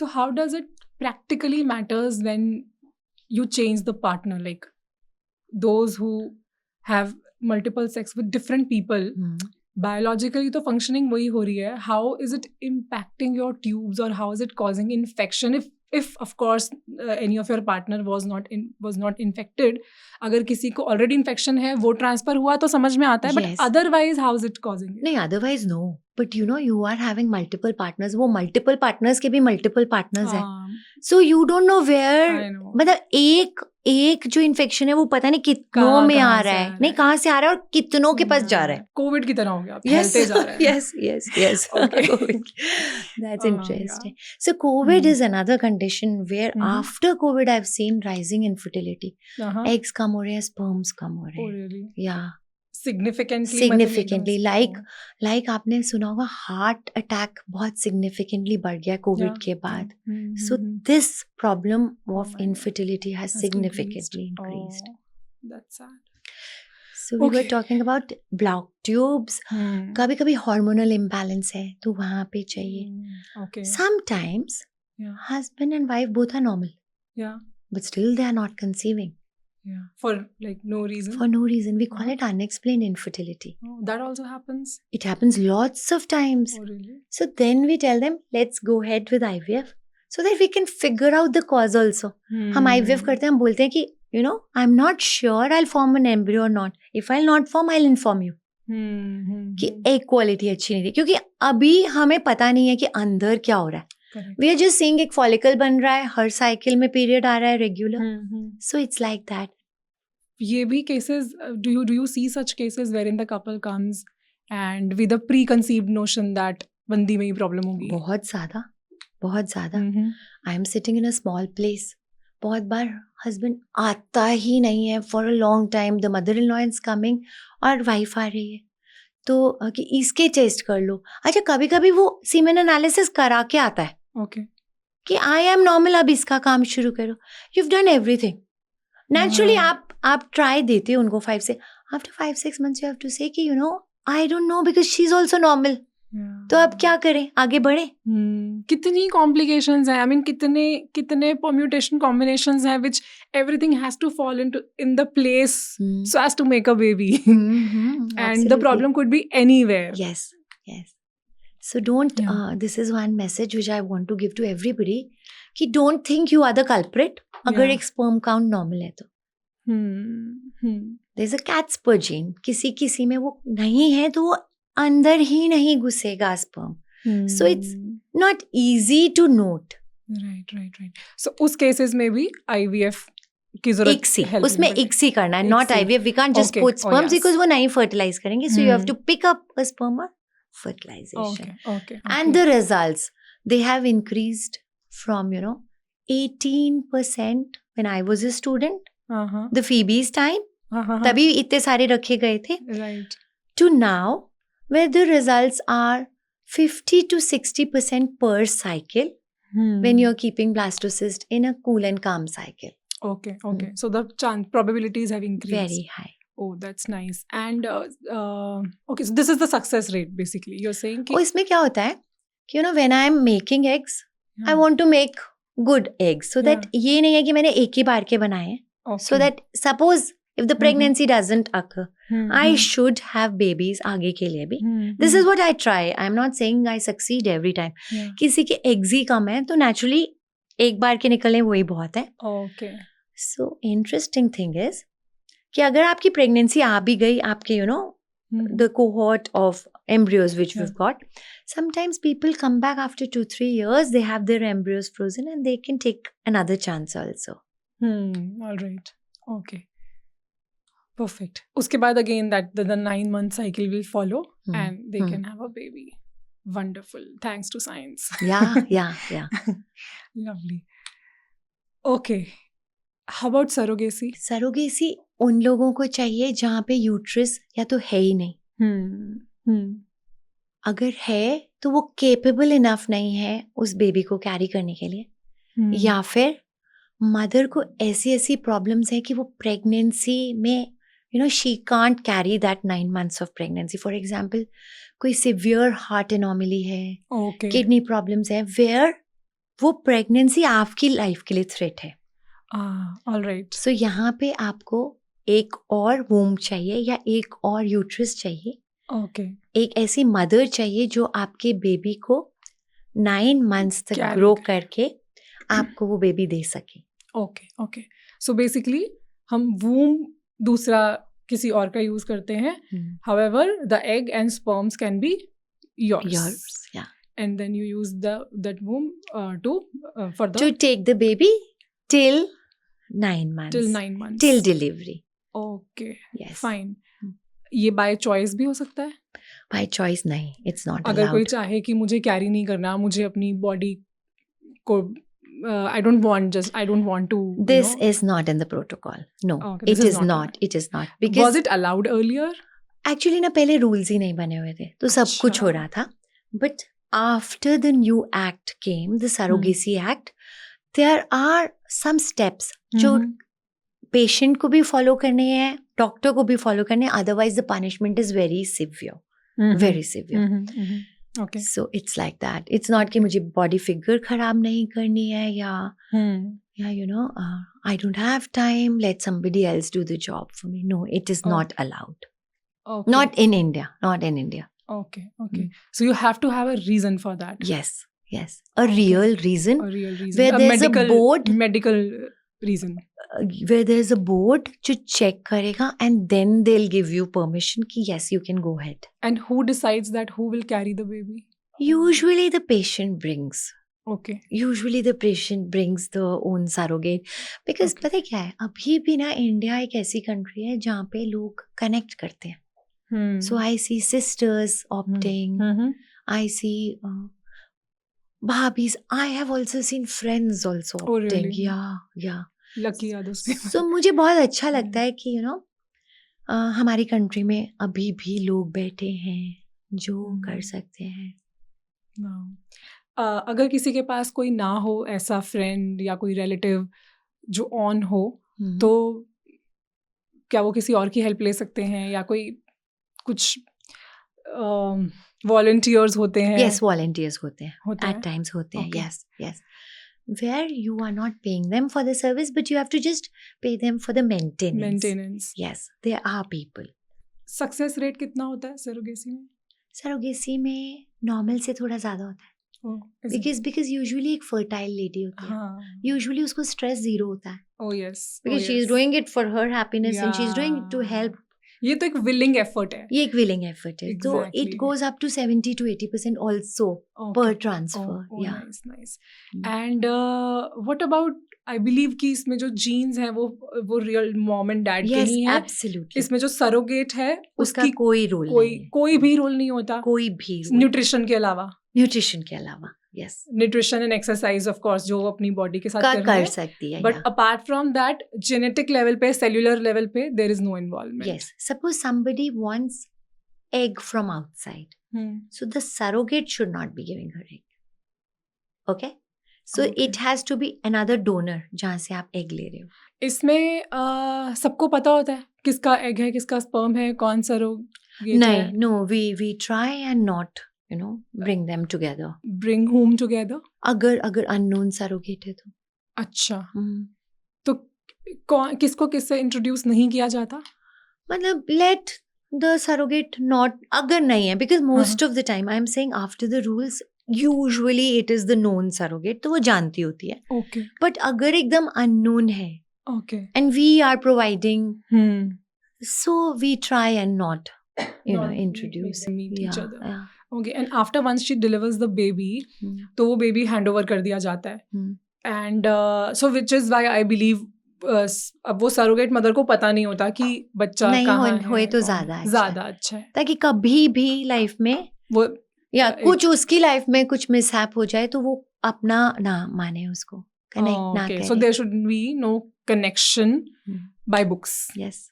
So how does it practically matters when you change the partner? Like those who have multiple sex with different people, biologically तो functioning वही हो रही है. How is it impacting your tubes or how is it causing infection? If of course any of your partner was not infected, अगर किसी को already infection है वो transfer हुआ तो समझ में आता है. Yes. But otherwise how is it causing it? नहीं, otherwise no. But you know, you are having multiple partners. वो multiple partners के भी multiple partners हैं. So you don't know where. I know. मतलब एक जो इन्फेक्शन है वो पता नहीं कितनों में आ रहा है, नहीं कहाँ से आ रहा है और कितनों के पास जा रहा है. कोविड की तरह हो गया, फैलते जा रहा है. Yes. Okay. That's interesting. So COVID is another condition where after COVID I've seen rising infertility. Eggs कम हो रहे हैं, sperms कम हो रहे हैं. Oh really? Yeah. Significantly. Like आपने सुना होगा हार्ट अटैक बहुत significantly बढ़ गया कोविड के बाद. So this problem of infertility has significantly increased. That's sad. So we were talking about blocked tubes. कभी-कभी hormonal imbalance है तो वहाँ पे चाहिए. Okay. Sometimes husband and wife both are normal. Yeah. But still they are not conceiving. Yeah. For like no reason. For no reason. We call it unexplained infertility. Oh, that also happens? It happens lots of times. Oh really? So then we tell them, let's go ahead with IVF so that we can figure out the cause also. हम IVF करते हैं, हम बोलते हैं कि you know, I'm not sure I'll form an embryo or not. If I'll not form, I'll inform you. कि egg quality अच्छी नहीं थी. क्योंकि अभी हमें पता नहीं है कि अंदर क्या हो रहा है. We are just seeing एक follicle बन रहा है, हर cycle में period आ रहा है regular. So it's like that. ये भी cases, do you see such cases wherein the couple comes and with a preconceived notion that बंदी में ही problem होगी? बहुत ज़्यादा. I am sitting in a small place. बहुत बार husband आता ही नहीं है for a long time. The mother-in-law is coming और wife आ रही है. तो कि इसके टेस्ट कर लो. अच्छा, कभी-कभी वो सीमेन एनालिसिस करा के आता है. Okay. कि आई एम नॉर्मल, अब इसका काम शुरू करो. You have done everything. Naturally आप ट्राई देते हो उनको 5 से. After 5-6 months you have to say कि you know I don't know because she is also normal. तो अब क्या करें, आगे बढ़े. कितनी कॉम्प्लिकेशंस हैं, आई मीन कितने परम्यूटेशन कॉम्बिनेशंस हैं which everything has to fall in the place so as to make a baby and the problem could be anywhere. Yes. So don't, this is one message which I want to give to everybody, कि don't think you are the culprit अगर एक sperm count normal है तो. There's a Caspar gene. किसी में वो नहीं है तो वो अंदर ही नहीं घुसेगा sperm. So it's not easy to note. Right. So उस cases में भी IVF की जरूरत है. उसमें ICSI करना है, not IVF. We can't just put sperms because वो नहीं fertilize करेंगे. So you have to pick up a sperm or fertilization. Okay. And the results, they have increased from 18% when I was a student, the Phoebe's time, तभी इतने सारे रखे गए थे, right, to now where the results are 50 to 60% per cycle when you're keeping blastocyst in a cool and calm cycle. Okay. So the probabilities have increased. Very high. Oh, that's nice. And okay, so this is the success rate basically. You're saying कि इसमें क्या होता है कि when I am making eggs, I want to make good eggs so that ये नहीं है कि मैंने एक ही बार के बनाए हैं. So that suppose if the pregnancy doesn't occur, I should have babies आगे के लिए भी. This is what I try. I'm not saying I succeed every time. किसी के eggs ही कम है तो naturally एक बार के निकलने वही बहुत है. Okay. So interesting thing is कि अगर आपकी प्रेगनेंसी आ भी गई आपके the cohort of embryos which we've got, sometimes people come back after 2-3 years, they have their embryos frozen and they can take another chance also. All right. Okay. Perfect. उसके बाद again that the 9-month cycle will follow and they can have a baby. Wonderful. Thanks to science. Yeah. Lovely. Okay. How about surrogacy? Surrogacy उन लोगों को चाहिए जहाँ पे uterus या तो है ही नहीं. अगर है तो वो केपेबल इनफ नहीं है उस बेबी को कैरी करने के लिए, या फिर मदर को ऐसी प्रॉब्लम्स है कि वो प्रेगनेंसी में she can't carry that 9 months of pregnancy. For example कोई सिवियर हार्ट एनोमली है, किडनी प्रॉब्लम्स है, वेयर वो प्रेगनेंसी आपकी लाइफ के लिए थ्रेट है. ऑलराइट. सो यहाँ पे आपको एक और वूम चाहिए या एक और यूट्रस चाहिए. ओके. एक ऐसी मदर चाहिए जो आपके बेबी को 9 months तक Carry ग्रो करके आपको वो बेबी दे सके. ओके. ओके. सो बेसिकली हम वूम दूसरा किसी और का यूज करते हैं. However the egg and sperms can be yours. Yours, yeah. And then you use that womb To take the baby till 9 months. till 9 months. Till delivery. Okay. Yes. Fine. ये by choice भी हो सकता है? By choice नहीं, it's not अगर allowed. कोई चाहे कि मुझे कैरी नहीं करना, मुझे अपनी बॉडी को I don't want to. This is not in the protocol. No, Okay, it this is is not not. It is not. Was Because it allowed earlier? actually ना पहले rules ही नहीं बने हुए थे, तो सब अच्छा. कुछ हो रहा था. But after the new act came, the Surrogacy Act, there are some steps जो पेशेंट को भी फॉलो करने हैं, डॉक्टर को भी फॉलो करने हैं, otherwise the punishment is very severe, very severe. Okay. So it's like that. It's not कि मुझे बॉडी फिगर खराब नहीं करनी है या you know I don't have time, let somebody else do the job for me. No, it is not allowed. Okay. Not in India. Not in India. Okay. Okay. So you have to have a reason for that. Yes. Yes. A real reason. A real reason. Where there's a board. Medical reason. Where there's a board जो check करेगा and then they'll give you permission कि yes, you can go ahead. And who decides that who will carry the baby? Usually the patient brings. Okay. Usually the patient brings the own surrogate. Because Okay. पता है क्या है, अभी भी ना India एक ऐसी कंट्री है जहाँ पे लोग कनेक्ट करते हैं. So I see sisters opting. I see bhabis. I have also seen friends also Oh, opting. really? Yeah. Lucky are those people. So मुझे बहुत अच्छा लगता है कि हमारी कंट्री में अभी भी लोग बैठे हैं जो कर सकते हैं. अगर किसी के पास कोई ना हो ऐसा फ्रेंड या कोई रिलेटिव जो ऑन हो, तो क्या वो किसी और की हेल्प ले सकते हैं या कोई कुछ वॉलंटियर्स होते हैं? Yes, volunteers होते हैं. होते At हैं? times होते हैं. Okay. Yes. Where you are not paying them for the service, but you have to just pay them for the maintenance. Maintenance. Yes, there are people. Success rate कितना होता है surrogacy में? Surrogacy में normal से थोड़ा ज्यादा होता है. Oh, is it? Because usually एक fertile lady होती है. हाँ. Usually उसको stress zero होता है. Oh yes. Because she is doing it for her happiness and she is doing it to help. ये तो एक willing effort है. ये एक willing effort है. So Exactly. it goes up to 70 to 80% also per transfer. Oh, Yeah. nice. And what about, I believe कि इसमें जो जीन्स हैं वो रियल मॉम एंड डैड के Yes, ही हैं. absolutely. इसमें जो सरोगेट है उसका उसकी कोई रोल नहीं है. कोई भी रोल नहीं होता कोई भी role. न्यूट्रिशन के अलावा. न्यूट्रिशन के अलावा. Yes. Nutrition and exercise of course जो वो अपनी बॉडी के साथ कर सकती है. But apart from that genetic level पे, सेल्यूलर लेवल पे there is no involvement. Yes. Suppose somebody wants egg from outside. So the surrogate should not be giving her egg. Okay? So Okay. it has to be another donor जहाँ से आप egg ले रहे हो. इसमें सबको पता होता है किसका एग है, किसका स्पर्म है, कौन सरोगेट नहीं, है? no, we try and not, bring them together. Bring whom together? अगर unknown surrogate है तो. अच्छा. तो किसको किससे इंट्रोड्यूस नहीं किया जाता? मतलब let the surrogate not, अगर नहीं है, because most of the time I am saying after the rules usually it is the known surrogate, तो वो जानती होती है. Okay. But अगर एकदम unknown है Okay. and we are providing, so we try and not Not introduce. meet each other. Yeah. Okay. And after once she delivers the baby, तो वो बेबी हैंड ओवर कर दिया जाता है. And so which is why I believe अब वो surrogate mother को पता नहीं होता कि बच्चा नहीं कहाँ होए है तो और ज्यादा अच्छा है ताकि कभी भी लाइफ में वो या कुछ उसकी लाइफ में कुछ मिसहैप हो जाए तो वो अपना ना माने, उसको कनेक्ट ना करे. So there should be no connection by books. Yes.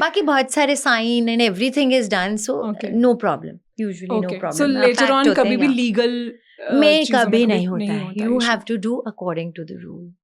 बाकी बहुत सारे sign and everything is done, so no problem. Usually no problem. So later on कभी भी लीगल में कभी नहीं होता है. You have to do according to the rule.